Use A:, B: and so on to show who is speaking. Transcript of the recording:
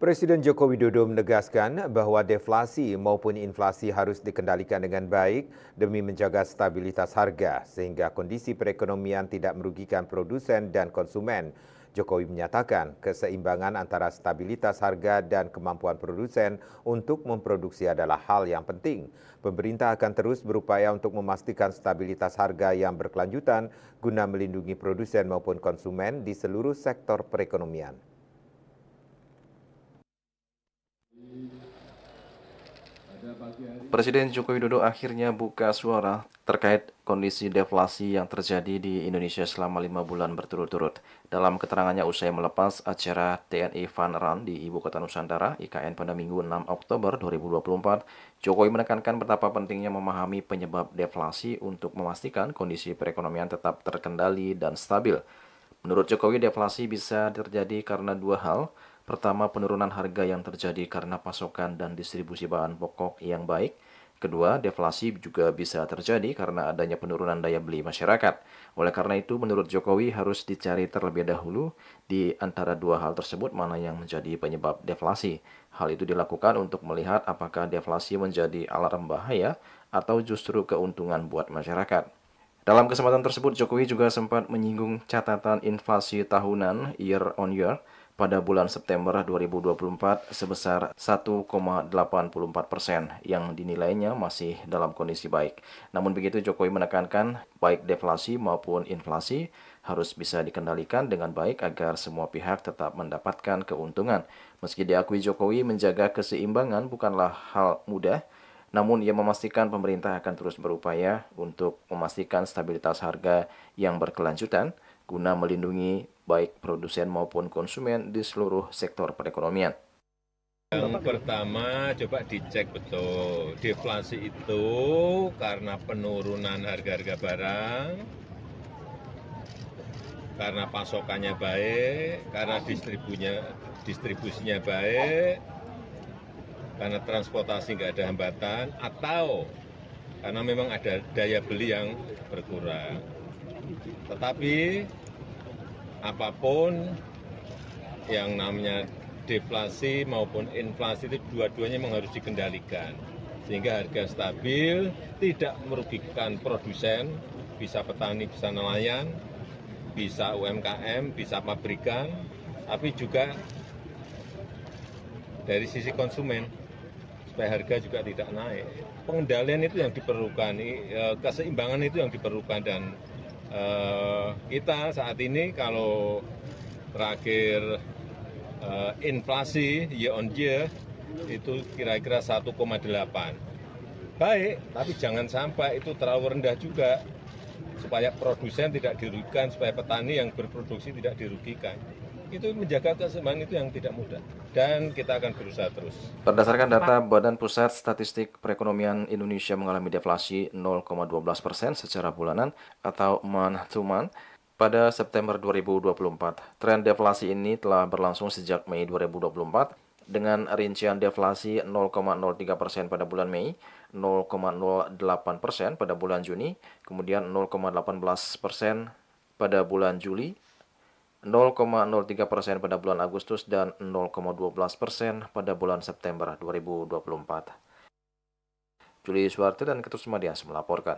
A: Presiden Joko Widodo menegaskan bahwa deflasi maupun inflasi harus dikendalikan dengan baik demi menjaga stabilitas harga sehingga kondisi perekonomian tidak merugikan produsen dan konsumen. Jokowi menyatakan keseimbangan antara stabilitas harga dan kemampuan produsen untuk memproduksi adalah hal yang penting. Pemerintah akan terus berupaya untuk memastikan stabilitas harga yang berkelanjutan guna melindungi produsen maupun konsumen di seluruh sektor perekonomian.
B: Presiden Joko Widodo akhirnya buka suara terkait kondisi deflasi yang terjadi di Indonesia selama 5 bulan berturut-turut. Dalam keterangannya usai melepas acara TNI Fun Run di Ibu Kota Nusantara, IKN pada Minggu 6 Oktober 2024, Jokowi menekankan betapa pentingnya memahami penyebab deflasi untuk memastikan kondisi perekonomian tetap terkendali dan stabil. Menurut Jokowi, deflasi bisa terjadi karena dua hal. Pertama, penurunan harga yang terjadi karena pasokan dan distribusi bahan pokok yang baik. Kedua, deflasi juga bisa terjadi karena adanya penurunan daya beli masyarakat. Oleh karena itu, menurut Jokowi harus dicari terlebih dahulu di antara dua hal tersebut mana yang menjadi penyebab deflasi. Hal itu dilakukan untuk melihat apakah deflasi menjadi alarm bahaya atau justru keuntungan buat masyarakat. Dalam kesempatan tersebut, Jokowi juga sempat menyinggung catatan inflasi tahunan year on year pada bulan September 2024 sebesar 1,84% yang dinilainya masih dalam kondisi baik. Namun begitu, Jokowi menekankan baik deflasi maupun inflasi harus bisa dikendalikan dengan baik agar semua pihak tetap mendapatkan keuntungan. Meski diakui Jokowi menjaga keseimbangan bukanlah hal mudah, namun ia memastikan pemerintah akan terus berupaya untuk memastikan stabilitas harga yang berkelanjutan guna melindungi baik produsen maupun konsumen di seluruh sektor perekonomian.
C: Yang pertama, coba dicek betul. Deflasi itu karena penurunan harga-harga barang, karena pasokannya baik, karena distribusinya baik, karena transportasi nggak ada hambatan, atau karena memang ada daya beli yang berkurang. Tetapi apapun yang namanya deflasi maupun inflasi itu dua-duanya memang harus dikendalikan. Sehingga harga stabil, tidak merugikan produsen, bisa petani, bisa nelayan, bisa UMKM, bisa pabrikan, tapi juga dari sisi konsumen, supaya harga juga tidak naik. Pengendalian itu yang diperlukan, keseimbangan itu yang diperlukan, dan kita saat ini kalau terakhir inflasi year on year itu kira-kira 1,8. Baik, tapi jangan sampai itu terlalu rendah juga, supaya produsen tidak dirugikan, supaya petani yang berproduksi tidak dirugikan. Itu menjaga keseimbangan itu yang tidak mudah, dan kita akan berusaha terus.
B: Berdasarkan data Badan Pusat Statistik Perekonomian Indonesia mengalami deflasi 0,12% secara bulanan atau month to month pada September 2024. Tren deflasi ini telah berlangsung sejak Mei 2024 dengan rincian deflasi 0,03% pada bulan Mei, 0,08% pada bulan Juni, kemudian 0,18% pada bulan Juli, 0,03% pada bulan Agustus, dan 0,12% pada bulan September 2024. Juli Suwarti dan Ketut Sumadias melaporkan.